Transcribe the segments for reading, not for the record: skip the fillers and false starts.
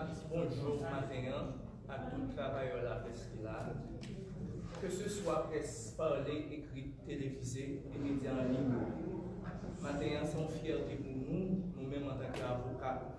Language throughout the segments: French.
un petit bonjour matin à tous les travailleurs de la presse qui est là, que ce soit presse parlée, écrite, télévisée et médias en ligne. Matin, c'est une fierté pour nous, nous-mêmes en tant qu'avocats,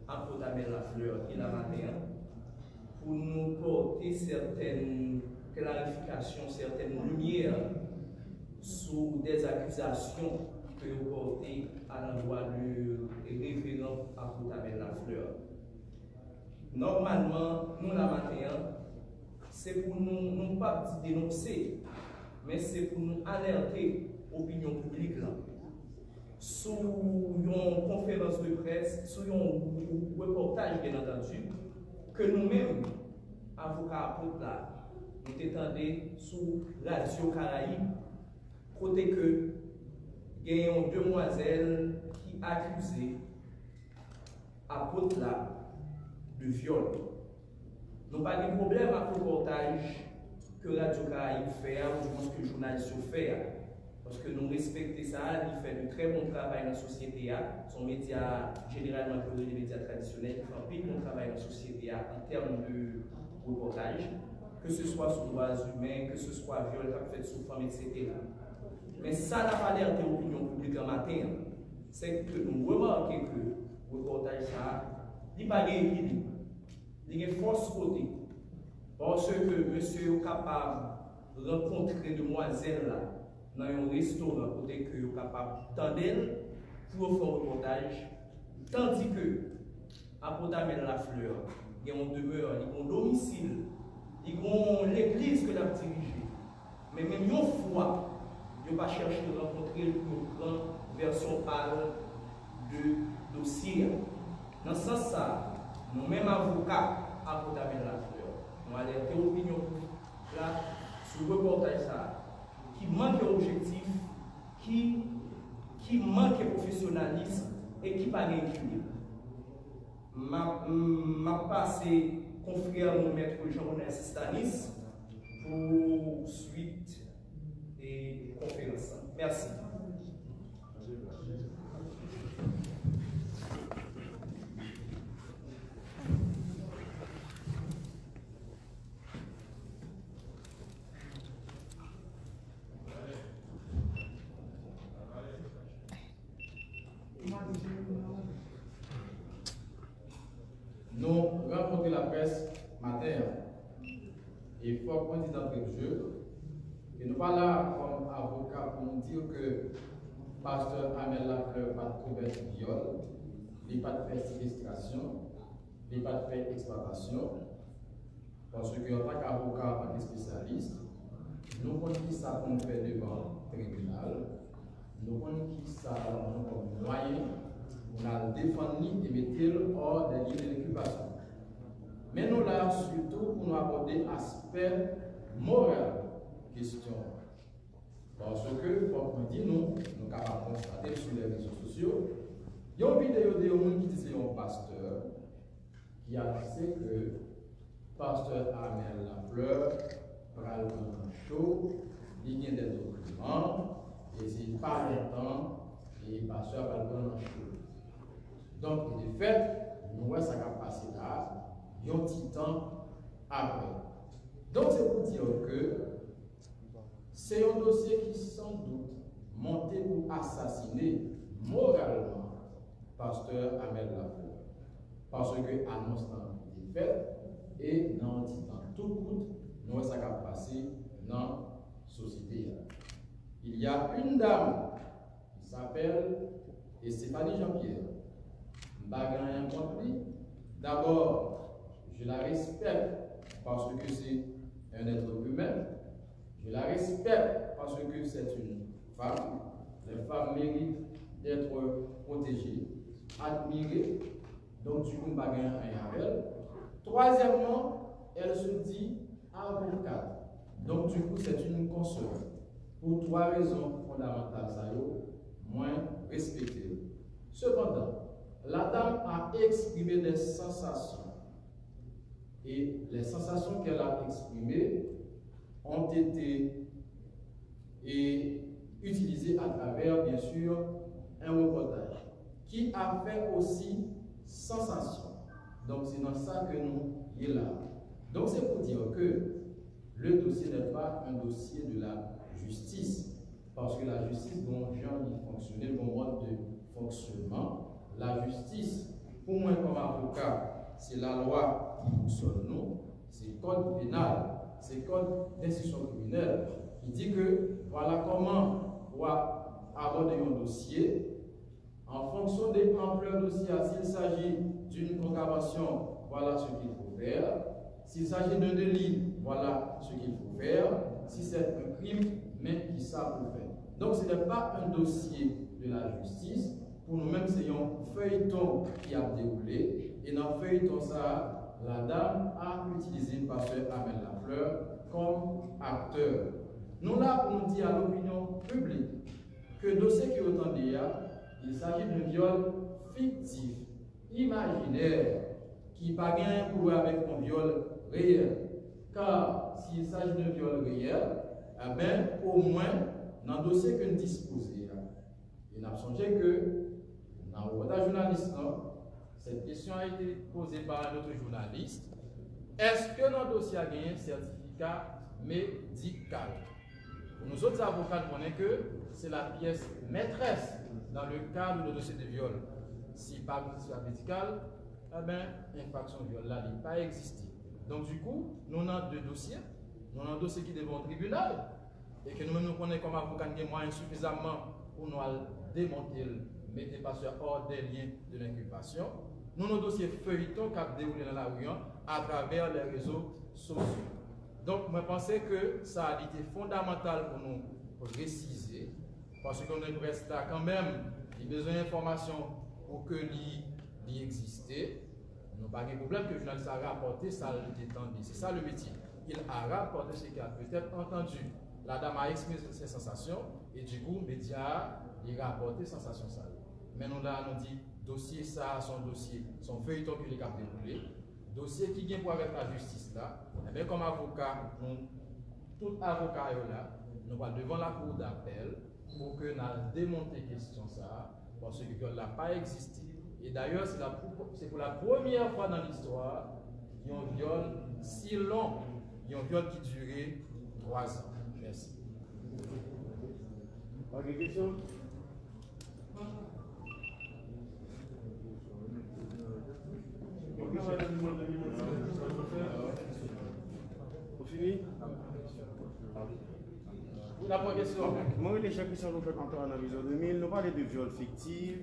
à Potamel la Fleur qui est là matin, pour nous porter certaines clarifications, certaines lumières sur des accusations que vous portez à l'endroit du référent à Potamel la Fleur. Normalement, nous la matin, c'est pour nous, non pas dénoncer, mais c'est pour nous alerter l'opinion publique là. Sous une conférence de presse, sous un reportage bien entendu, que nous-mêmes, avocats apôtres là, nous étendons sous Radio Caraïbe, côté que il y a une demoiselle qui accusait apôtre là de viol. Nous n'avons pas de problème avec le reportage que Radio Caraïbe fait, ou du moins que le journaliste fait. Parce que nous respectons ça, il fait de très bon travail dans la société. Son média, généralement, les médias traditionnels, il fait un très bon travail dans la société en termes de reportage, que ce soit sur les droits humains, que ce soit viol, fait sous femme, etc. Mais ça n'a pas l'air de l'opinion publique en matin. C'est que nous remarquons que le reportage, ça, il n'est pas équilibre. Il y a une force côté. Parce que monsieur est capable de rencontrer des demoiselles là, dans un restaurant côté que vous capable d'attendre pour faire un reportage, tandis que à Potamel la Fleur, il y a une demeure, il y a un domicile, il y a l'église que l'a dirigée. Mais même une fois, il ne pas chercher à rencontrer le grand version pâle de dossier. Dans ce sens, nous-mêmes avocats à Potamel la Fleur, nous alertons l'opinion là sur le reportage ça, qui manque d'objectif, qui manque de professionnalisme et qui n'a pas d'équilibre. Ma passé confrère mon maître Jean-René Stanis pour suite et conférence. Merci. Nous rencontrons la presse matin et il faut qu'on dise d'entrée de jeu que nous ne sommes pas là comme avocats pour nous dire que pasteur Amel Lafleur n'a pas de commettre viol, il n'a pas de faire séquestration, il n'a pas de faire exploitation, parce qu'en tant qu'avocat, en tant que spécialiste, nous connaissons ça qu'on fait devant le tribunal, nous connaissons ça comme moyen. On a défendu et mettre hors des lignes d'incubation. Mais nous là, surtout pour nous aborder l'aspect moral question. Parce que, comme on dit, nous sommes capables de constater sur les réseaux sociaux, il y a une vidéo de gens qui disait un pasteur qui a dit que pasteur Amel Lafleur va le chaud, il y a des documents, et s'il pas longtemps, et le pasteur va le prendre chaud. Donc, de fait, nous voyons sa capacité là, il y a un petit temps après. Donc, c'est pour dire que c'est un dossier qui, sans doute, monté pour assassiner moralement pasteur Amel Lafleur. Parce que annonce est faite et dans un petit temps, tout coûte, nous voyons sa capacité dans la société. Il y a une dame qui s'appelle Stéphanie Jean-Pierre. D'abord, je la respecte parce que c'est un être humain. Je la respecte parce que c'est une femme. Les femmes méritent d'être protégées, admirées. Donc, du coup, je ne rien avec elle. Troisièmement, elle se dit avocate. Donc, du coup, c'est une consoeur. Pour trois raisons fondamentales, ça y moins respectée. Cependant, la dame a exprimé des sensations. Et les sensations qu'elle a exprimées ont été utilisées à travers, bien sûr, un reportage qui a fait aussi sensation. Donc c'est dans ça que nous y est là. Donc c'est pour dire que le dossier n'est pas un dossier de la justice. Parce que la justice, dont Jean dit fonctionner, le bon mode de fonctionnement, la justice, pour moi comme avocat, c'est la loi qui boussole nous, c'est le code pénal, c'est le code d'instruction criminelle qui dit que voilà comment on va aborder un dossier en fonction des ampleurs dossier. S'il s'agit d'une contravention, voilà ce qu'il faut faire. S'il s'agit d'un délit, voilà ce qu'il faut faire. Si c'est un crime, mais qui ça pour faire. Donc ce n'est pas un dossier de la justice. Pour nous-mêmes, c'est un feuilleton qui a déroulé. Et dans le feuilleton, ça, la dame a utilisé le pasteur Amel Lafleur comme acteur. Nous là pour nous dire à l'opinion publique que le dossier qui est autant d'IA, il s'agit d'un viol fictif, imaginaire, qui n'a pas rien pour voir avec un viol réel. Car s'il s'agit d'un viol réel, eh bien, au moins, dans le dossier que nous disposons, il n'a songé que dans le reportage journaliste, cette question a été posée par un autre journaliste. Est-ce que dans le dossier a gagné un certificat médical? Pour nous autres avocats, nous connaissons que c'est la pièce maîtresse dans le cadre de dossier de viol. Si pas de certificat médical, eh bien, l'infraction de viol là n'a pas existé. Donc, du coup, nous avons deux dossiers. Nous avons un dossier qui est devant le tribunal et que nous-mêmes nous connaissons comme avocats qui moyens suffisamment pour nous démonter, mettre pas sur hors des liens de l'inculpation. Nous avons un dossier feuilleton qui a déroulé dans la rue à travers les réseaux sociaux. Donc, je pense que ça a été fondamental pour nous préciser, parce qu'on est presque là quand même, il a besoin d'informations pour que l'y existait. Nous n'avons pas de problème que le journaliste a rapporté, ça a été tendu. C'est ça le métier. Il a rapporté ce qu'il a peut-être entendu. La dame a exprimé ses sensations et du coup, le média a rapporté ses sensations. Mais nous là, nous dit, dossier ça, son dossier, son feuilleton qui est déroulé, dossier qui vient pour avec la justice là, et bien comme avocat, nous, tout avocat est là, nous allons devant la cour d'appel pour que nous démonter question ça, parce que le viol n'a pas existé. Et d'ailleurs, c'est pour la première fois dans l'histoire qu'il y a un viol si long, il y a un viol qui durait 3 ans. Merci. Pas de questions? On finit? La première question. Moi, les gens qui sont fait Antoine en vision 2000, nous parlons de viol fictif.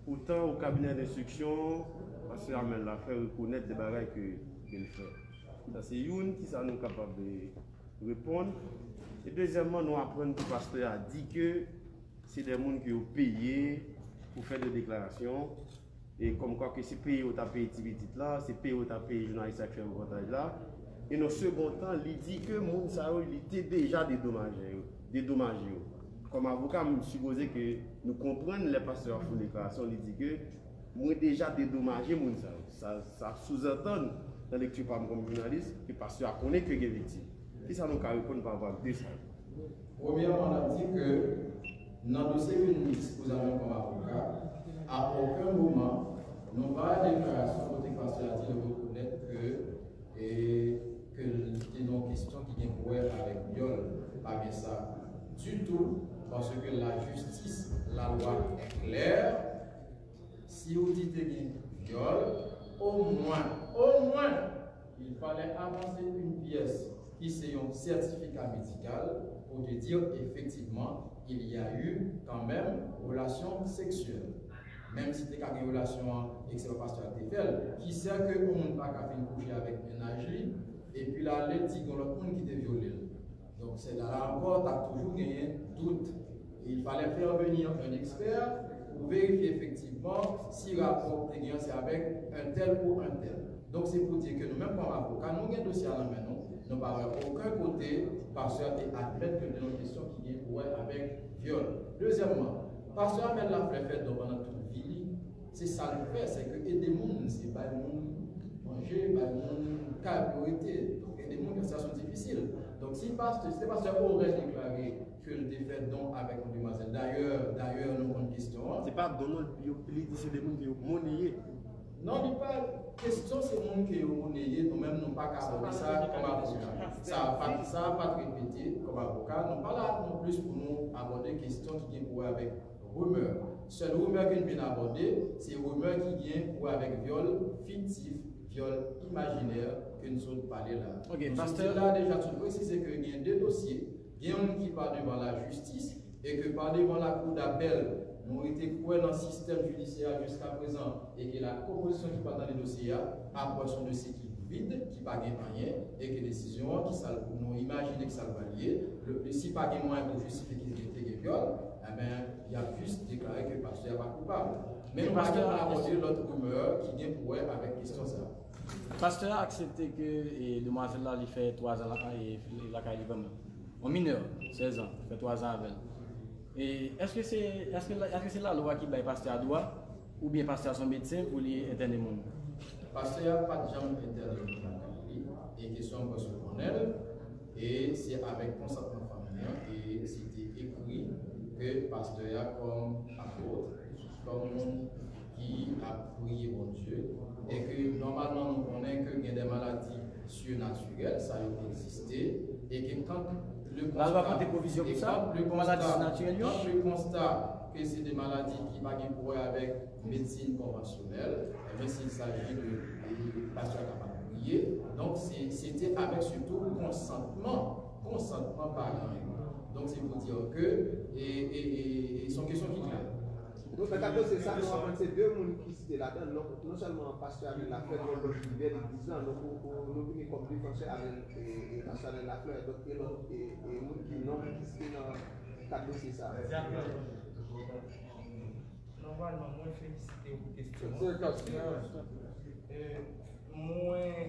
Pourtant, au cabinet d'instruction, parce que Amel l'a fait reconnaître des bagages qu'il fait. C'est une qui sont capable de répondre. Et deuxièmement, nous apprenons que le pasteur a dit que c'est des gens qui ont payé pour faire des déclarations. Et comme quoi que c'est payé au tapé petit là, c'est payé au tapé journaliste qui fait le reportage là. Et dans le second temps, il dit que moun sa yo, il était déjà dédommagé. Comme avocat, je suppose que nous comprenons les pasteurs font déclaration, il dit que moi déjà dédommagé moun sa. Ça sous-entend dans la lecture par comme journaliste que le pasteur connaît que les victimes. Qui ça nous répondre par rapport à ça? Premièrement, on a dit que dans le dossier que nous disposons comme avocat, à aucun moment, nous n'avons pas de déclaration côté pasteur a dit de reconnaître que c'est une question qui vient pour avec viol, pas bien ça du tout, parce que la justice, la loi est claire. Si vous dites qu'il y a viol, au moins, il fallait avancer une pièce qui c'est un certificat médical pour te dire effectivement il y a eu quand même relation sexuelle. Même si tu as une relation avec le pasteur Tefel, qui sait que on n'a pas fait une coucher avec un âge, et puis là, il dit que l'autre monde qui était violé. Donc c'est là encore, tu as toujours gagné doute. Et il fallait faire venir un expert pour vérifier effectivement si le rapport de gain c'est avec un tel ou un tel. Donc c'est pour dire que nous-mêmes comme avocats, nous avons un dossier à la main, nous n'avons aucun côté pasteur et admettre que nous avons une question qui vient pour avec viol. Deuxièmement, pasteur Amel l'a fait pendant toute vie, c'est ça le fait, c'est que aider les gens, c'est pas les gens manger, pas les gens cas priorité. Donc aider les gens en situation difficile. Donc si pasteur aurait déclaré que le défait don avec une demoiselle, d'ailleurs nous avons une question. C'est pas donner, c'est des gens qui ont monnaie. Non, il n'est pas question, c'est le monde que vous n'ayez, nous-mêmes, nous pas aborder ça comme avocat. Ça va pas répéter comme avocat. Nous pas là non plus pour nous aborder une question qui vient pour avec rumeur. Seule rumeur que nous venons aborder, c'est une rumeur qui vient pour avec viol fictif, viol imaginaire que nous sommes parlé là. Ok, pasteur. Là, déjà, tout préciser qu'il y a deux dossiers. Il y a un qui part devant la justice et que par devant la cour d'appel, nous avons été quoi dans le système judiciaire jusqu'à présent et que la composition qui part dans les dossiers après son dossier qui est vide, qui n'a pas rien et que les décisions qui nous imaginons que ça va lier, si pas de moyen pour justifier qu'il était viol, eh bien, il y a juste déclaré que le pasteur n'est pas coupable. Mais nous avons abordé l'autre rumeur qui vient pour avec question ça. Le pasteur a accepté que la demoiselle là, il fait 3 ans et la caille un mineur, 16 ans, il fait 3 ans avec. Et est-ce que c'est la loi qui baille pasteur à droit ou bien pasteur à son médecin pour lui interner le monde? Pasteur n'a pas de jambe internet et question personnelle et c'est avec consentement familial et c'était écrit que pasteur a comme apôtre, comme monde qui a prié mon Dieu et que normalement nous connaissons qu'il y a des maladies surnaturelles, ça a existé et que quand le constat que c'est des maladies qui n'ont pas de pouvoir avec médecine conventionnelle, et s'il s'agit de patients capables de prier, donc c'était avec surtout consentement par un. Donc c'est pour dire que, et son question qui est claire. Donc, c'est ça, c'est deux mondes qui étaient là-dedans. Non seulement pasteur avec la fleur, mais l'autre qui vient l'église, nous venons comme défenseur avec pasteur avec la fleur, donc et l'autre, et nous qui non, qui étaient dans le cadre c'est ça. Normalement, moi, féliciter aux questions.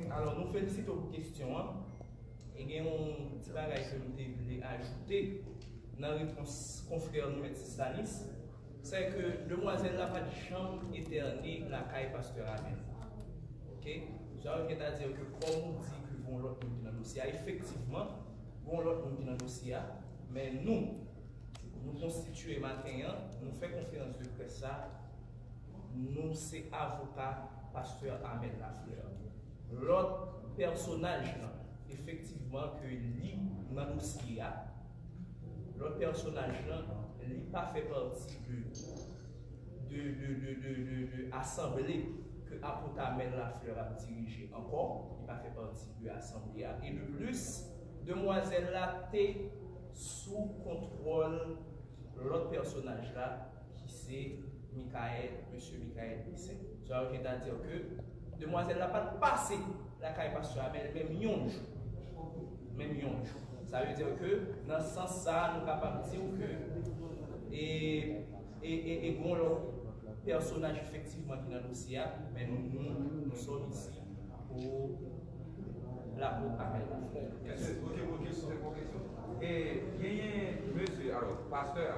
Alors, nous félicitons aux questions. Et il y a un petit bagage que nous devons ajouter dans la réponse confrère nous M. Stanis. C'est que demoiselle n'a pas de chambre éternelle la caille pasteur Amen. Ok? C'est-à-dire que comme on dit que vont l'autre monde dans le dossier, effectivement, vont l'autre monde dans le dossier, mais nous constituons matin, nous faisons conférence de presse, nous sommes avocats pasteur Amen Lafleur. L'autre personnage, effectivement, que lit dans le dossier, l'autre personnage, il n'a pas fait partie de l'assemblée que apôtre Amen Lafleur a dirigé encore. Il n'a pas fait partie de l'assemblée. Et de plus, demoiselle là était sous contrôle l'autre personnage là, qui c'est monsieur Michael Bisset. Ça veut dire que demoiselle n'a pas passé la caille pasteur Amen, même un jour. Ça veut dire que dans ce sens ça, nous sommes capables de dire que et bon le personnage effectivement qui est dans le dossier, mais nous sommes ici pour l'apôtre Amen Lafleur. C'est une question. Et il y a un monsieur, alors, pasteur,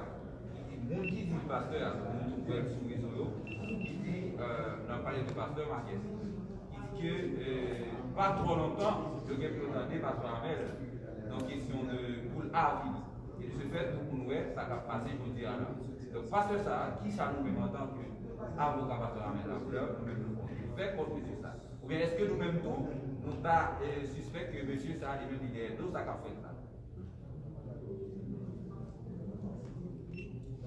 mon qui dit pasteur, mon qui sous réseau, qui dit, on a parlé de pasteur Marquez, il dit que pas trop longtemps, le gars peut entendre pasteur Amel dans question de poule à vie. Et de ce fait, nous, ça va passer pour dire là. Donc, pasteur ça, qui ça nous même en tant qu'avocat pasteur Amel Lafleur, nous-mêmes nous fait contre monsieur ça. Ou bien est-ce que nous-mêmes tous, nous pas suspect que monsieur ça, lui-même il nous ça qu'a fait ça.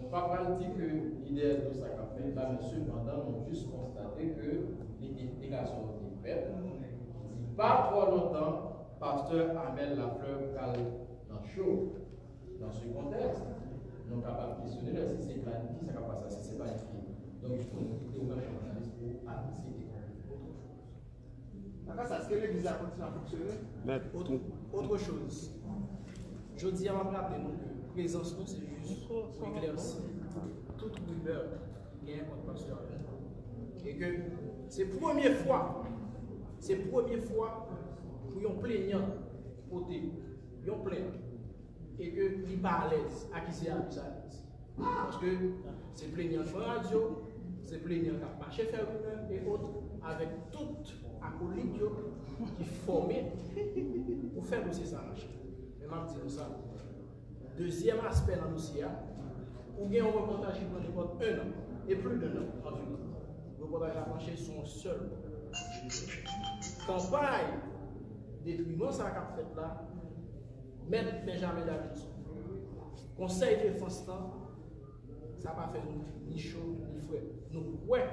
On ne va pas dire que l'idée de ça qu'a fait, là, mais cependant, on a juste constaté que les délégations ont été faites. Pas trop longtemps, pasteur Amel Lafleur calme dans chaud. Dans ce contexte, nous sommes capables de questionner si c'est planifié, ça va passer, si c'est planifié. Donc il faut nous quitter au même journaliste pour anticiper. Est-ce que l'église a continué à fonctionner? Autre chose. Je dis à ma place que présence nous, c'est juste pour éclaircir toute rumeur qui est contre pasteur. Et que c'est la première fois pour un plaignant côté, un plaignant, et que il n'est pas à l'aise, à qui c'est à l'aise. Parce que c'est plaignant sur la radio, c'est plaignant qui a marché faire rumeur et autres, avec toute acolyte qui formé pour faire dossier ça marcher. Mais je dis ça. Deuxième aspect dans le dossier, où il y a un reportage qui prend 1 an et plus d'1 an en tout. reportage a penché son seul. Campagne détruisement ça qu'a fait là, Maître Benjamin Davidson. Conseil de défense là, ça n'a pas fait ni chaud ni frais. Nous, ouais,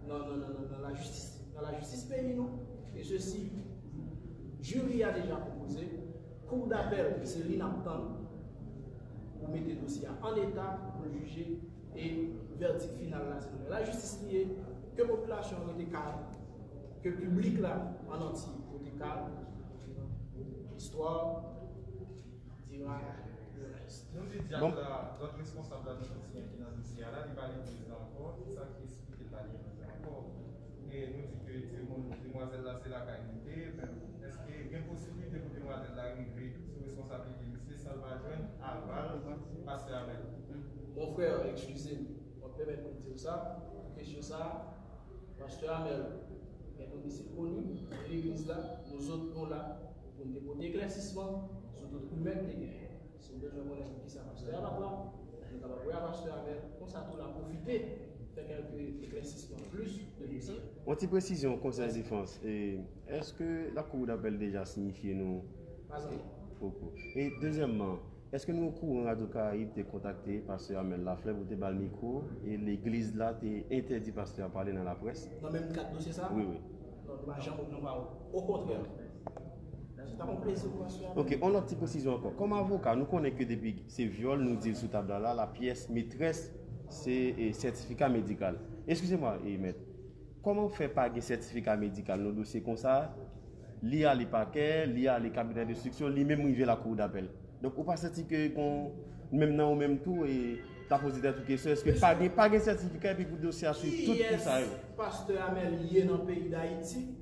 dans la justice pays, nous, et ceci, jury a déjà proposé, cour d'appel, c'est l'inaptant, pour mettre le dossier en état, pour le juger, et verdict final là, c'est la justice liée, que la population a été calme, que le public là, en entier, a été calme, l'histoire dira le reste. Nous disons que notre responsable de notre dossier qui est dans le dossier là, il va aller plus encore, c'est ça qui explique le palier encore. Et nous disons que demoiselle là, c'est la qualité, mais est-ce qu'il y a une possibilité pour demoiselle là arriver sous responsabilité de M. Salvador avant de passer avec? Mon frère, excusez-moi, on peut mettre de dire ça, question ça, pasteur Amel, il y a un dossier connu, l'église là, nous autres, on là, pour nous déposer éclaircissement sur notre humain de guerre. Si vous besoin de connaître qui ça, pasteur Amel, nous avons pris à pasteur Amel, comme ça, on a profité, faire quelques éclaircissements plus de dossier. Une petite précision, conseil de défense. Est-ce que la cour d'appel déjà signifié nous? Pas beaucoup. Et deuxièmement, est-ce que nous, au cours Radio Caraïbe, t'es contacté pasteur Amel Lafleur pour te bal micro et l'église là, t'es interdit pasteur à parler dans la presse? Dans même cadre dossier ça? Oui, oui. Non, nous n'avons jamais parlé. Au contraire. C'est un plaisir pour pasteur. Ok, on a une petite précision encore. Comme avocat, nous connaissons que depuis ces viols, nous disons sous table là, la pièce maîtresse, c'est certificat médical. Excusez-moi, maître. Comment faire pas un certificat médical dans nos dossiers comme ça? L'IA les paquets, l'IA les cabinets d'instruction, lui-même arriver à la cour d'appel. Donc, on pas senti que même dans le même tour et tu as posé des questions. Est-ce que pas de certificat et puis pour le dossier à suivre tout ça? Pasteur Amel lié dans le pays d'Haïti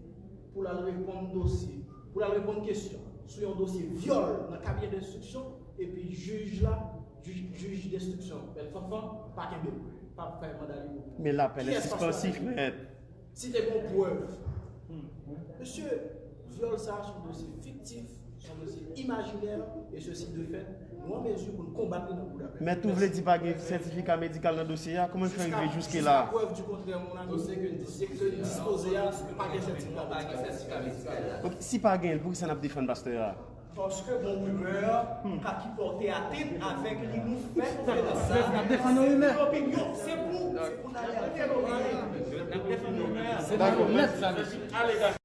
pour la répondre dossier, pour la répondre question sur un dossier viol dans le cabinet d'instruction et puis juge là, juge d'instruction. Pas qu'un pas faire mandat libre. Mais l'appel est suspensif, mais. Si tu as une preuve, monsieur, viol ça, c'est un dossier fictif, c'est un dossier imaginaire, et ceci de fait, nous en mesure pour nous combattre dans le coup d'appel. Mais tu voulais dire pas de certificat médical dans le dossier, comment il faut arriver jusqu'à là? La preuve du contraire, mon ami, c'est que disposer à pas de certificat médical. Si pas gain, pourquoi ça n'a pas défendu pasteur? Parce que mon humeur, qui portait à tête avec les mouvements, c'est pour C'est d'accord. Allez,